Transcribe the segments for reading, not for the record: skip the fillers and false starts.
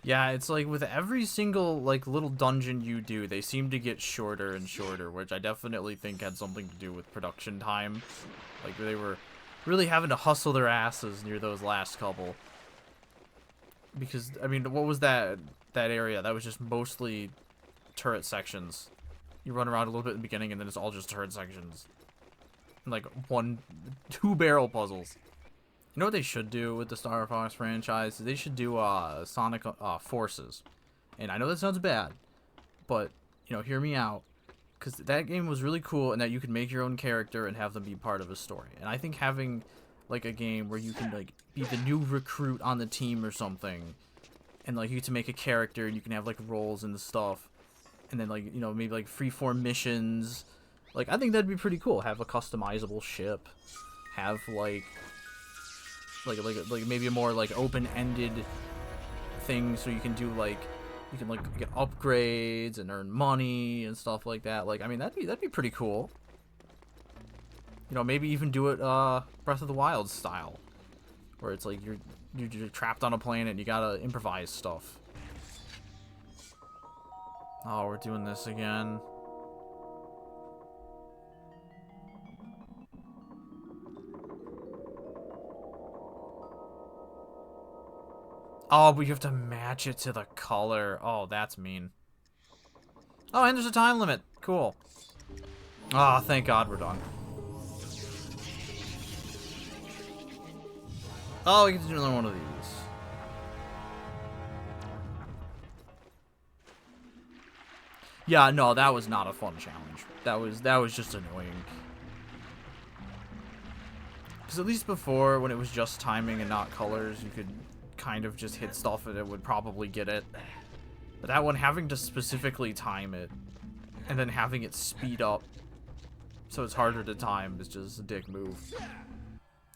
Yeah, it's like with every single like little dungeon you do, they seem to get shorter and shorter, which I definitely think had something to do with production time. Like they were really having to hustle their asses near those last couple. Because I mean, what was that area? That was just mostly turret sections. You run around a little bit in the beginning, and then it's all just turret sections. And like two barrel puzzles. You know what they should do with the Star Fox franchise? They should do Sonic Forces. And I know that sounds bad, but you know, hear me out. Because that game was really cool in that you could make your own character and have them be part of a story. And I think having like a game where you can like be the new recruit on the team or something, and like you get to make a character and you can have like roles and stuff, and then like, you know, maybe like freeform missions. Like I think that'd be pretty cool. Have a customizable ship, have like maybe a more like open-ended thing, so you can do like you can like get upgrades and earn money and stuff like that. Like I mean that'd be pretty cool. You know, maybe even do it Breath of the Wild style, where it's like you're trapped on a planet and you gotta improvise stuff. Oh, we're doing this again. Oh, but you have to match it to the color. Oh, that's mean. Oh, and there's a time limit. Cool. Ah, oh, thank God we're done. Oh, we get to do another one of these. Yeah, no, that was not a fun challenge. That was just annoying. Because at least before, when it was just timing and not colors, you could kind of just hit stuff and it would probably get it. But that one, having to specifically time it, and then having it speed up so it's harder to time, is just a dick move.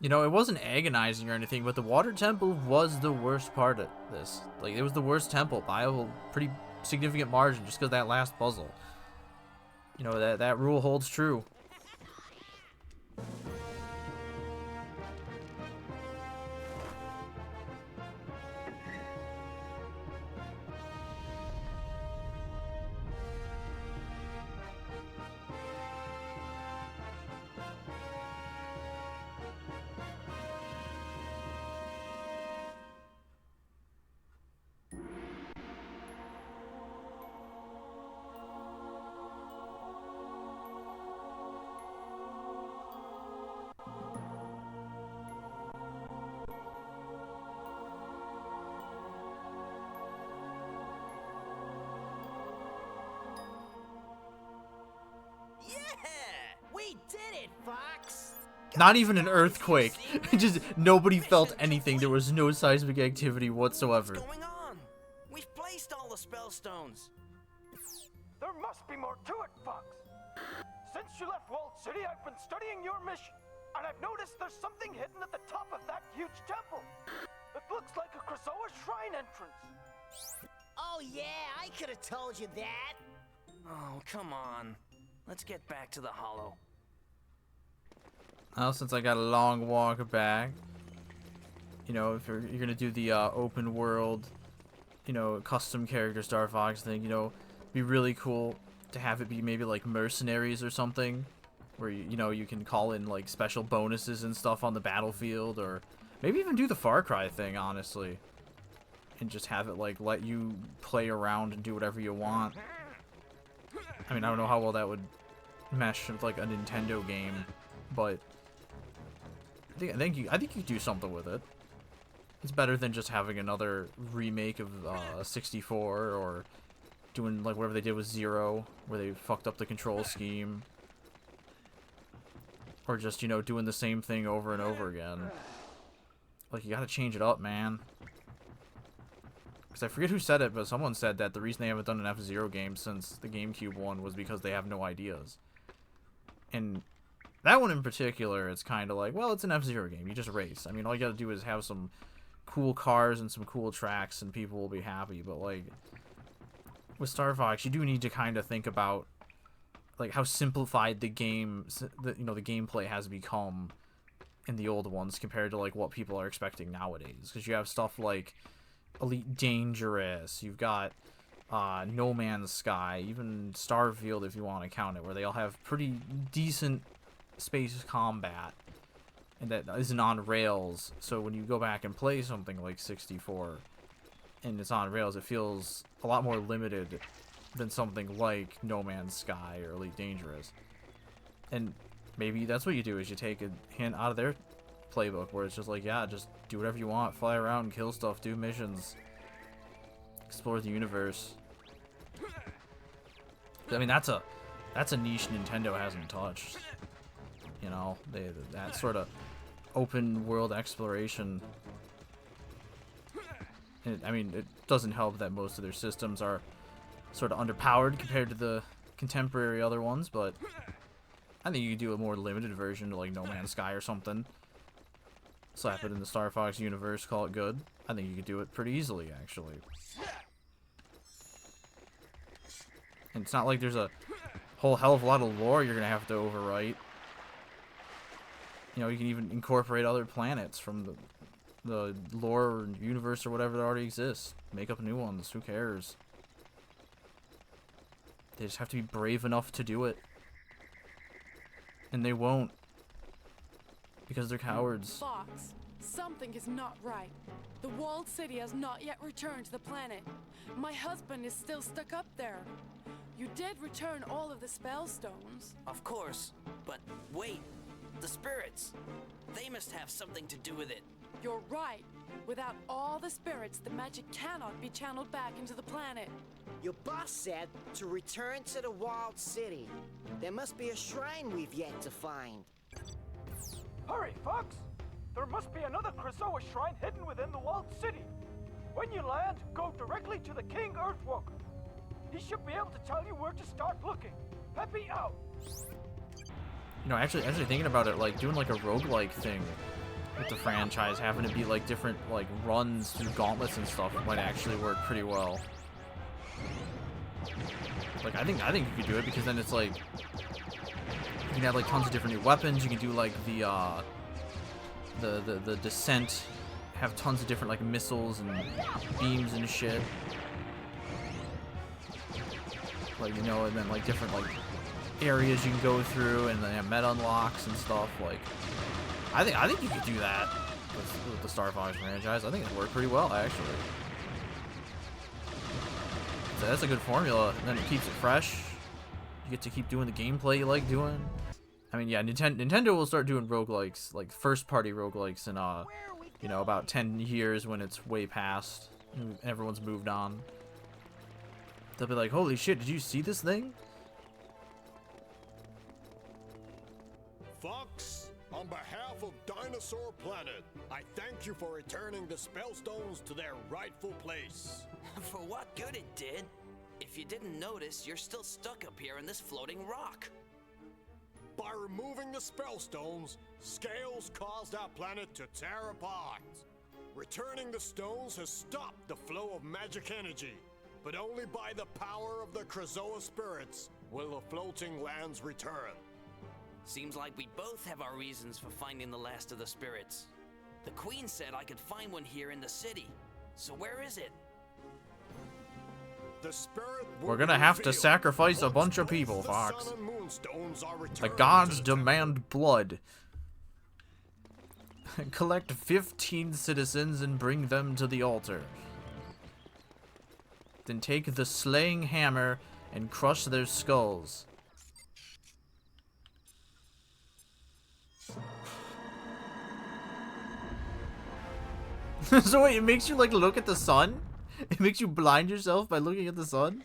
You know, it wasn't agonizing or anything, but the water temple was the worst part of this. Like, it was the worst temple by a pretty significant margin, just because of that last puzzle. You know, that rule holds true. We did it, Fox! Not even an earthquake. Just nobody felt anything. There was no seismic activity whatsoever. What's going on? We've placed all the spellstones. There must be more to it, Fox. Since you left Walled City, I've been studying your mission, and I've noticed there's something hidden at the top of that huge temple. It looks like a krazoa shrine entrance. Oh yeah, I could have told you that. Oh, come on. Let's get back to the hollow. Well, since I got a long walk back, you know, if you're gonna do the open world, you know, custom character Star Fox thing, you know, be really cool to have it be maybe like mercenaries or something, where you know you can call in like special bonuses and stuff on the battlefield, or maybe even do the Far Cry thing, honestly, and just have it like let you play around and do whatever you want. I mean, I don't know how well that would mesh with like a Nintendo game, but I think you could do something with it. It's better than just having another remake of 64, or doing like whatever they did with Zero, where they fucked up the control scheme, or just, you know, doing the same thing over and over again. Like, you gotta change it up, man. Because I forget who said it, but someone said that the reason they haven't done an F-Zero game since the GameCube one was because they have no ideas. And that one in particular, it's kind of like, well, it's an F-Zero game. You just race. I mean, all you gotta do is have some cool cars and some cool tracks, and people will be happy. But, like, with Star Fox, you do need to kind of think about, like, how simplified the game, you know, the gameplay has become in the old ones compared to, like, what people are expecting nowadays. Because you have stuff like, Elite Dangerous. You've got No Man's Sky, even Starfield if you want to count it, where they all have pretty decent space combat, and that isn't on rails. So when you go back and play something like 64 and it's on rails, it feels a lot more limited than something like No Man's Sky or Elite Dangerous. And maybe that's what you do, is you take a hint out of their playbook, where it's just like, yeah, just do whatever you want, fly around, kill stuff, do missions, explore the universe. I mean, that's a niche Nintendo hasn't touched. You know, that sort of open world exploration. I mean, it doesn't help that most of their systems are sort of underpowered compared to the contemporary other ones, but I think you could do a more limited version to like No Man's Sky or something. Slap it in the Star Fox universe, call it good. I think you could do it pretty easily, actually. And it's not like there's a whole hell of a lot of lore you're gonna have to overwrite. You know, you can even incorporate other planets from the lore or universe or whatever that already exists. Make up new ones, who cares? They just have to be brave enough to do it. And they won't. Because they're cowards. Fox, something is not right. The walled city has not yet returned to the planet. My husband is still stuck up there. You did return all of the spellstones. Of course, but wait. The spirits. They must have something to do with it. You're right. Without all the spirits, the magic cannot be channeled back into the planet. Your boss said to return to the walled city. There must be a shrine we've yet to find. Hurry, Fox! There must be another krazoa shrine hidden within the walled city. When you land, go directly to the King Earthwalker. He should be able to tell you where to start looking. Peppy out! You know, actually thinking about it, like doing like a roguelike thing with the franchise, having to be like different like runs through gauntlets and stuff might actually work pretty well. Like I think you could do it, because then it's like you can have like tons of different new weapons. You can do like the descent, have tons of different like missiles and beams and shit. Like, you know, and then like different like areas you can go through, and then have meta unlocks and stuff. Like, I think you could do that with the Star Fox franchise. I think it worked pretty well, actually. So that's a good formula. And then it keeps it fresh. You get to keep doing the gameplay you like doing. I mean, yeah, Nintendo will start doing roguelikes, like first-party roguelikes, in you know, about 10 years, when it's way past, everyone's moved on. They'll be like, holy shit, did you see this thing? Fox, on behalf of Dinosaur Planet, I thank you for returning the spellstones to their rightful place. For what good it did? If you didn't notice, you're still stuck up here in this floating rock. By removing the spellstones, Scales caused our planet to tear apart. Returning the stones has stopped the flow of magic energy, but only by the power of the krazoa spirits will the floating lands return. Seems like we both have our reasons for finding the last of the spirits. The Queen said I could find one here in the city. So where is it? The spirit We're gonna have to sacrifice a bunch of people, Fox. The gods demand blood. Collect 15 citizens and bring them to the altar. Then take the slaying hammer and crush their skulls. So wait, it makes you like look at the sun? It makes you blind yourself by looking at the sun?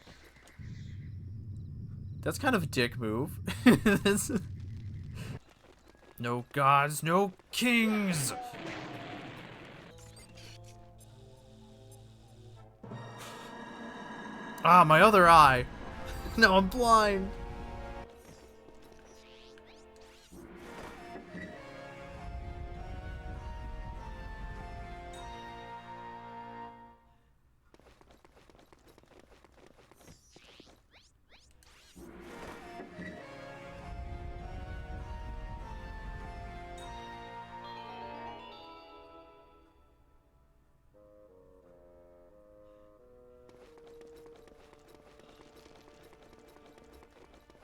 That's kind of a dick move. No gods, no kings! Ah, my other eye! No, I'm blind!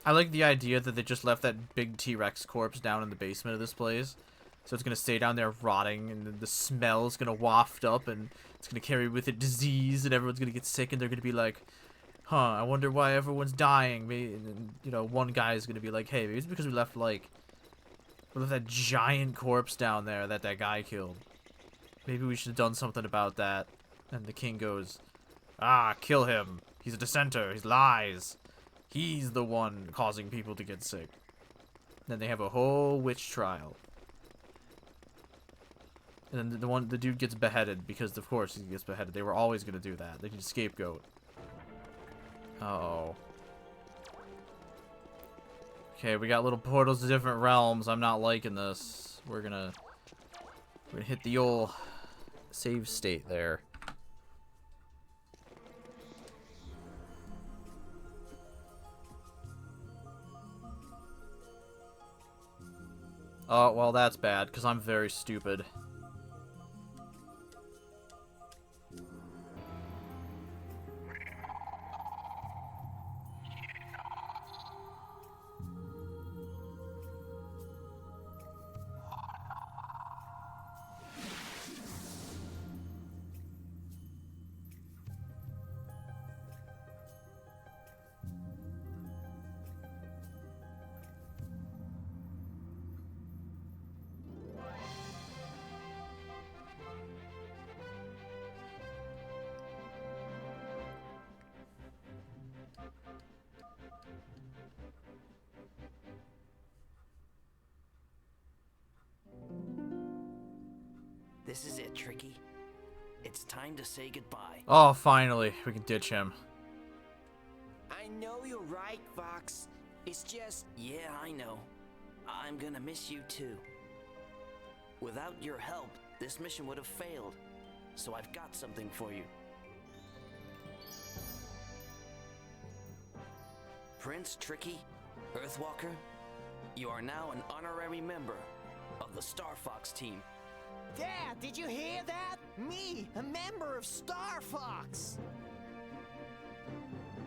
I like the idea that they just left that big T-Rex corpse down in the basement of this place. So it's going to stay down there rotting, and the smell is going to waft up, and it's going to carry with it disease, and everyone's going to get sick, and they're going to be like, huh, I wonder why everyone's dying. Maybe, and, you know, one guy is going to be like, hey, maybe it's because we left that giant corpse down there that guy killed. Maybe we should have done something about that. And the king goes, ah, kill him. He's a dissenter. He lies. He's the one causing people to get sick. Then they have a whole witch trial. And then the dude gets beheaded because, of course, he gets beheaded. They were always going to do that. They need a scapegoat. Uh-oh. Okay, we got little portals to different realms. I'm not liking this. We're gonna hit the old save state there. Oh, well, that's bad, because I'm very stupid. This is it, Tricky. It's time to say goodbye. Oh, finally. We can ditch him. I know you're right, Fox. It's just... Yeah, I know. I'm gonna miss you too. Without your help, this mission would have failed. So I've got something for you. Prince Tricky, Earthwalker, you are now an honorary member of the Star Fox team. Dad, did you hear that? Me, a member of Star Fox.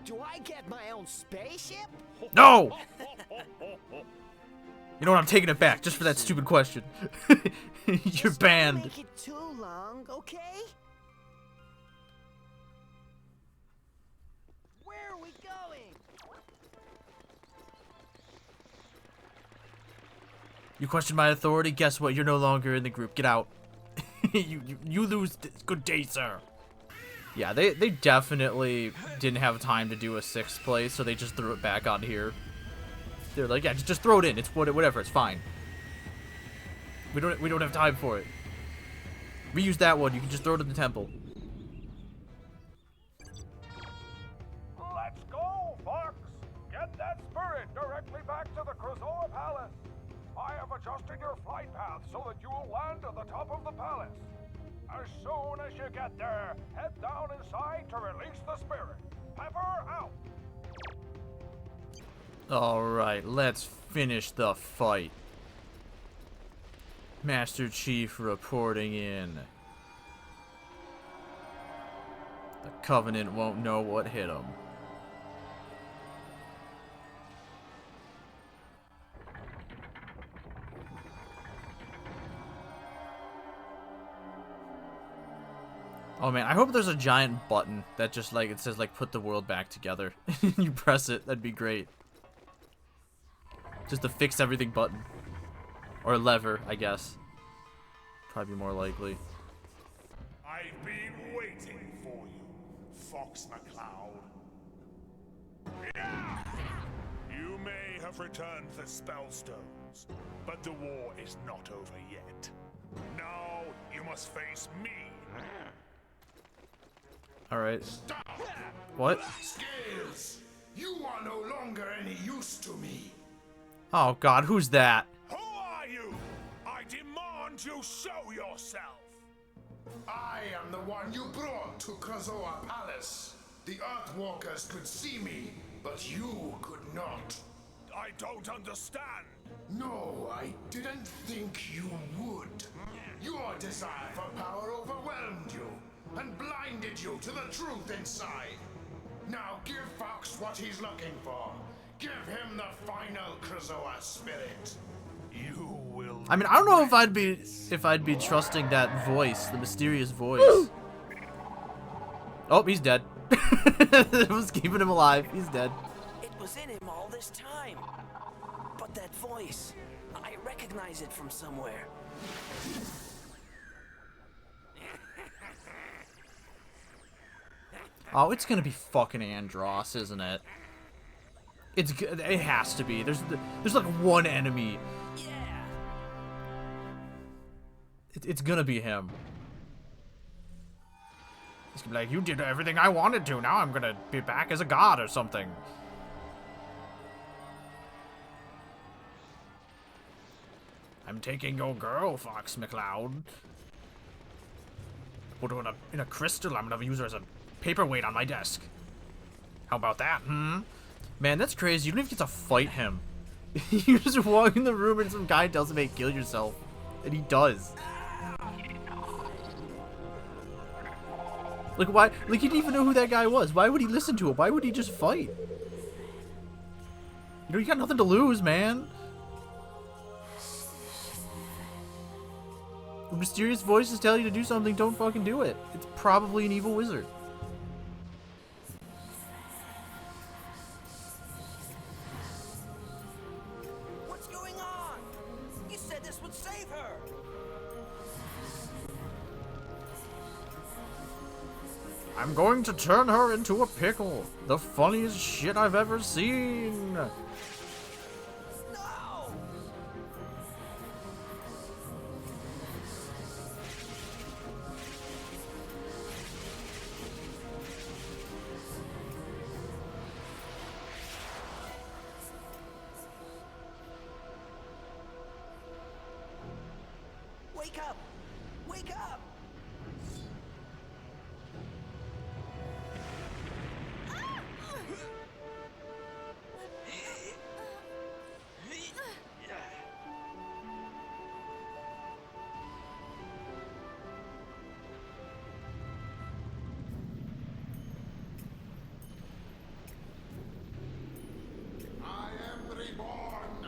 Do I get my own spaceship? No! You know what? I'm taking it back just for that stupid question. You're Just banned. Don't make it too long, okay? Where are we going? You question my authority? Guess what? You're no longer in the group. Get out. you lose. Good day, sir. Yeah, they definitely didn't have time to do a 6th place, so they just threw it back on here. They're like, yeah, just throw it in. It's whatever. It's fine. We don't have time for it. Reuse that one. You can just throw it in the temple. Let's go, Fox! Get that spirit directly back to the Krazoa Palace. I have adjusted your flight path so that you will land at the top of the palace. As soon as you get there, head down inside to release the spirit. Pepper out! Alright, let's finish the fight. Master Chief reporting in. The Covenant won't know what hit him. Oh man, I hope there's a giant button that just like, it says like put the world back together. You press it, that'd be great. Just a fix everything button. Or lever, I guess. Probably more likely. I've been waiting for you, Fox McCloud. You may have returned the spellstones, but the war is not over yet. Now you must face me. Alright. Stop! What? Scales! You are no longer any use to me. Oh god, who's that? Who are you? I demand you show yourself. I am the one you brought to Krazoa Palace. The Earthwalkers could see me, but you could not. I don't understand. No, I didn't think you would. Your desire for power overwhelmed you and blinded you to the truth inside. Now give Fox what he's looking for. Give him the final krazoa spirit. You will. I mean, I don't know if I'd be trusting that voice, the mysterious voice. Oh, he's dead. It was keeping him alive. He's dead. It was in him all this time. But that voice, I recognize it from somewhere. Oh, it's gonna be fucking Andros, isn't it? It has to be. There's like one enemy. Yeah. It's gonna be him. He's gonna be like, you did everything I wanted to. Now I'm gonna be back as a god or something. I'm taking your girl, Fox McCloud. Put her in a crystal. I'm gonna use her as a paperweight on my desk. How about that, hmm? Man, that's crazy. You don't even get to fight him. You just walk in the room and some guy tells him, hey, kill yourself. And he does. Like, why? Like, he didn't even know who that guy was. Why would he listen to him? Why would he just fight? You know, you got nothing to lose, man. When mysterious voices tell you to do something, don't fucking do it. It's probably an evil wizard. What's going on? You said this would save her. I'm going to turn her into a pickle. The funniest shit I've ever seen. No! Wake up! Wake up! I am reborn,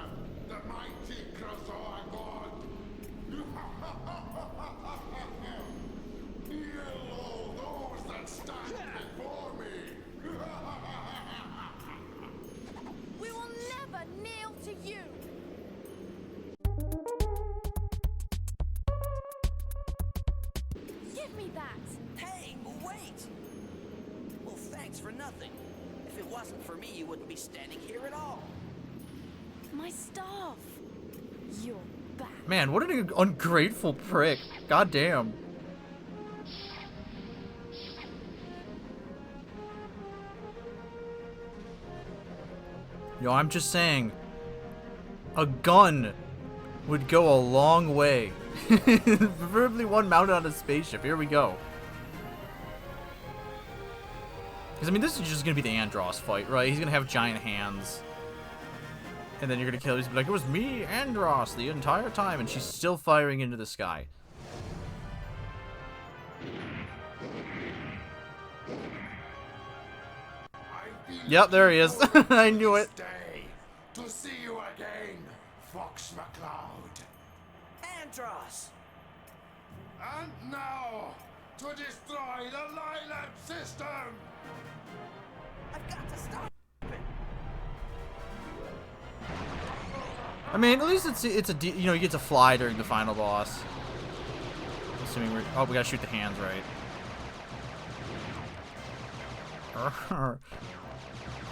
the mighty krazoa god. Heal all those that stand before me. We will never kneel to you! Give me that! Hey, wait! Well, thanks for nothing. If it wasn't for me, you wouldn't be standing here at all. My staff! You're back. Man, what an ungrateful prick. God damn. Yo, I'm just saying, a gun would go a long way. Preferably one mounted on a spaceship. Here we go. Because, I mean, this is just going to be the Andros fight, right? He's going to have giant hands. And then you're going to kill him. He's gonna be like, it was me, Andros, the entire time. And she's still firing into the sky. Yep, there he is. I knew it. Day to see you again, Fox McCloud. Andros! And now to destroy the Lilac system. I've got to stop it! I mean, at least you know, you get to fly during the final boss. Assuming we gotta shoot the hands right.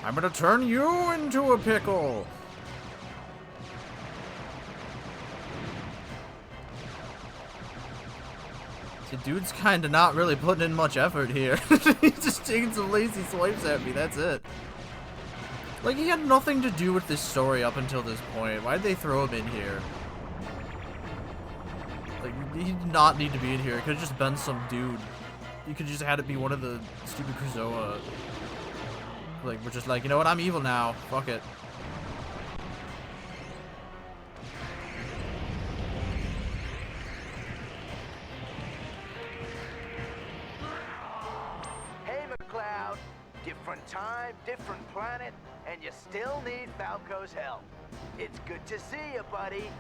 I'm gonna turn you into a pickle. The dude's kinda not really putting in much effort here. He's just taking some lazy swipes at me, that's it. Like, he had nothing to do with this story up until this point. Why'd they throw him in here? Like, he did not need to be in here. It could've just been some dude. You could've just had it be one of the stupid krazoa. Like, we're just like, you know what, I'm evil now. Fuck it. Hey, McCloud. Different time, different planet, and you still need Falco's help. It's good to see you, buddy.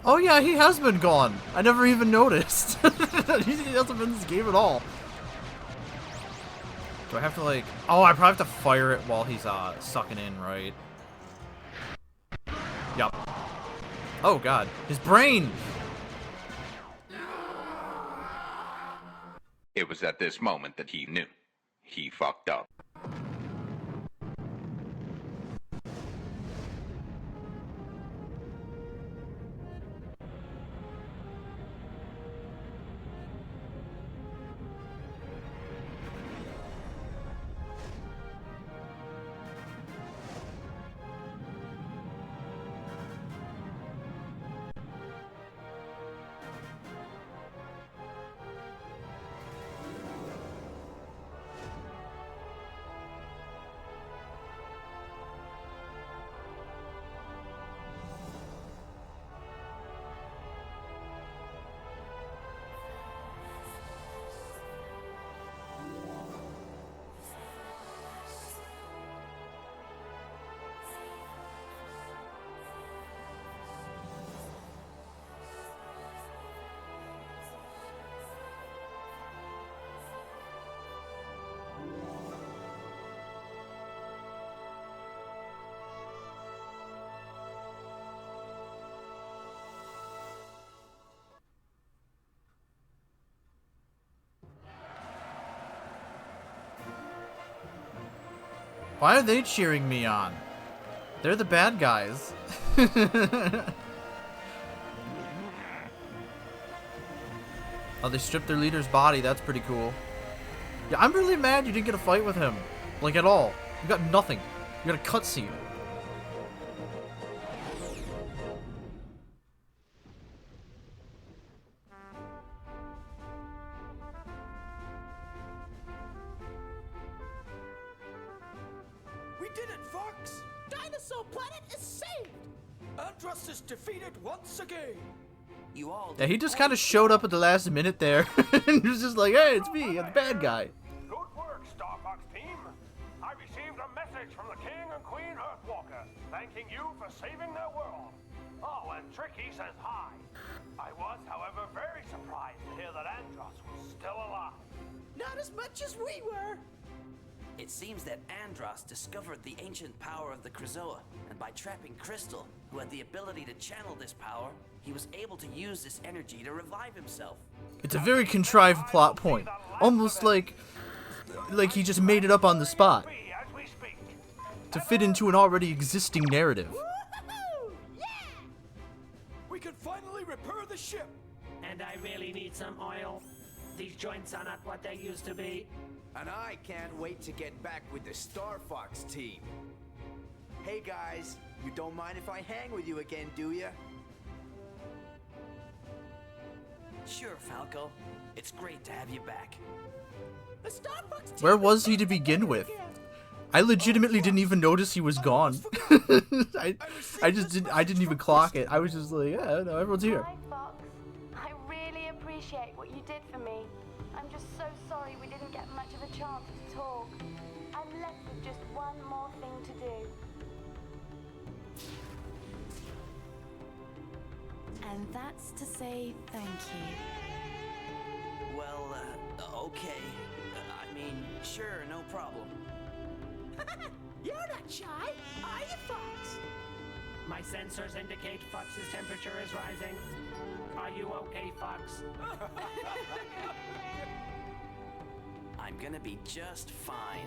Oh yeah, he has been gone. I never even noticed. He hasn't been in this game at all. Do I have to like... Oh, I probably have to fire it while he's sucking in, right? Yup. Oh god, his brain! It was at this moment that he knew. He fucked up. Why are they cheering me on? They're the bad guys. Oh, they stripped their leader's body. That's pretty cool. Yeah, I'm really mad you didn't get a fight with him. Like, at all. You got nothing. You got a cutscene. We did it, Fox! Dinosaur Planet is saved! Andros is defeated once again! You all Yeah, he just kind of showed up at the last minute there. And he was just like, hey, it's me. I'm the bad guy. Good work, Star Fox team! I received a message from the King and Queen Earthwalker, thanking you for saving their world. Oh, and Tricky says hi. I was, however, very surprised to hear that Andros was still alive. Not as much as we were! It seems that Andros discovered the ancient power of the krazoa, and by trapping Crystal, who had the ability to channel this power, he was able to use this energy to revive himself. It's a very contrived plot point. Almost like he just made it up on the spot. As we speak. To fit into an already existing narrative. Woo-hoo-hoo! Yeah! We can finally repair the ship. And I really need some oil. These joints are not what they used to be. And I can't wait to get back with the Star Fox team. Hey guys, you don't mind if I hang with you again, do ya? Sure, Falco. It's great to have you back. The Star Fox team Where was he to begin with? I legitimately didn't even notice he was gone. I didn't even clock it. I was just like, yeah, no, everyone's here. Hi, Fox. I really appreciate what you did for me. I'm just so sorry we didn't get much of a chance to talk. I'm left with just one more thing to do. And that's to say thank you. Well, okay. I mean, sure, no problem. You're not shy, are you, Fox? My sensors indicate Fox's temperature is rising. Are you okay, Fox? I'm gonna be just fine.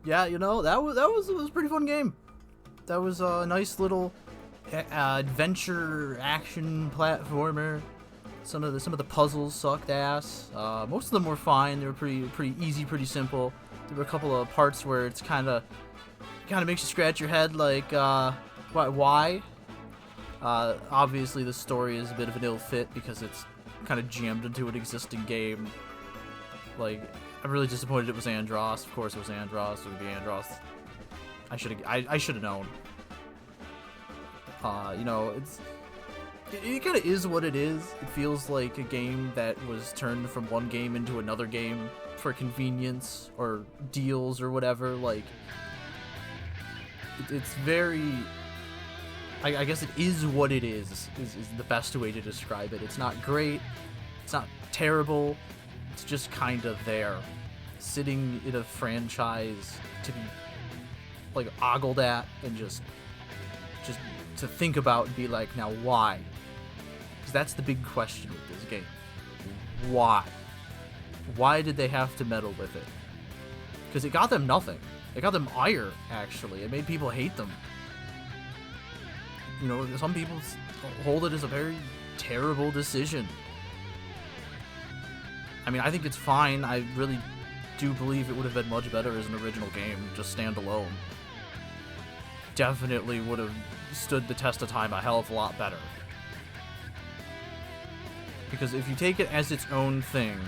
Yeah, you know, that was a pretty fun game. That was a nice little adventure action platformer. Some of the puzzles sucked ass. Most of them were fine. They were pretty easy, pretty simple. There were a couple of parts where it's kind of makes you scratch your head, like why? Obviously, the story is a bit of an ill fit because it's kind of jammed into an existing game. Like, I'm really disappointed it was Andros. Of course it was Andros. It would be Andros. I should have known. You know, it kind of is what it is. It feels like a game that was turned from one game into another game for convenience or deals or whatever. Like, it's very... I guess it is what it is the best way to describe it. It's not great. It's not terrible. It's just kind of there. Sitting in a franchise to be, like, ogled at and just to think about and be like, now why? Because that's the big question with this game. Why? Why did they have to meddle with it? Because it got them nothing. It got them ire, actually. It made people hate them. You know, some people hold it as a very terrible decision. I mean, I think it's fine. I really do believe it would have been much better as an original game, just standalone. Definitely would have stood the test of time a hell of a lot better. Because if you take it as its own thing,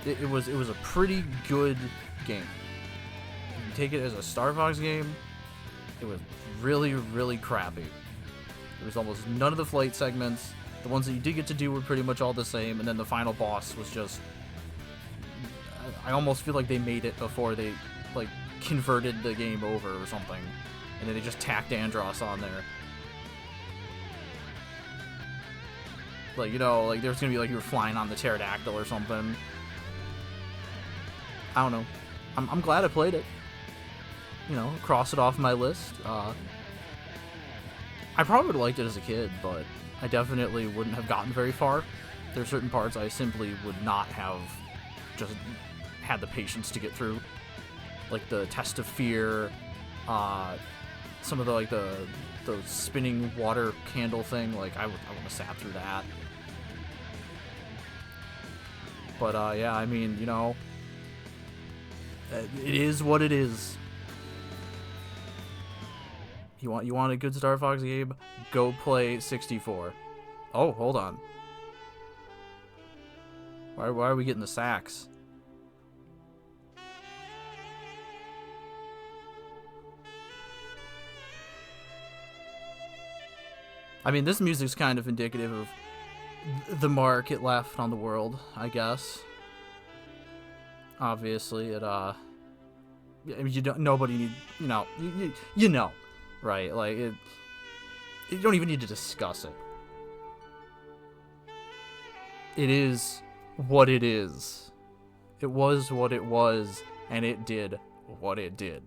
it was a pretty good game. If you take it as a Star Fox game, it was really, really crappy. There was almost none of the flight segments. The ones that you did get to do were pretty much all the same, and then the final boss was just... I almost feel like they made it before they, like, converted the game over or something. And then they just tacked Andros on there. Like, you know, like, there's gonna be, like, you were flying on the pterodactyl or something. I don't know. I'm glad I played it. You know, cross it off my list. I probably would have liked it as a kid, but I definitely wouldn't have gotten very far. There are certain parts I simply would not have just had the patience to get through. Like the test of fear, some of the, like, the spinning water candle thing, like, I wouldn't have sat through that. But, yeah, I mean, you know, it is what it is. You want a good Star Fox game? Go play 64. Oh, hold on. Why are we getting the sax? I mean, this music's kind of indicative of the mark it left on the world, I guess. Obviously, it, I mean, nobody need, you know, you know, right? Like, you don't even need to discuss it. It is what it is. It was what it was, and it did what it did.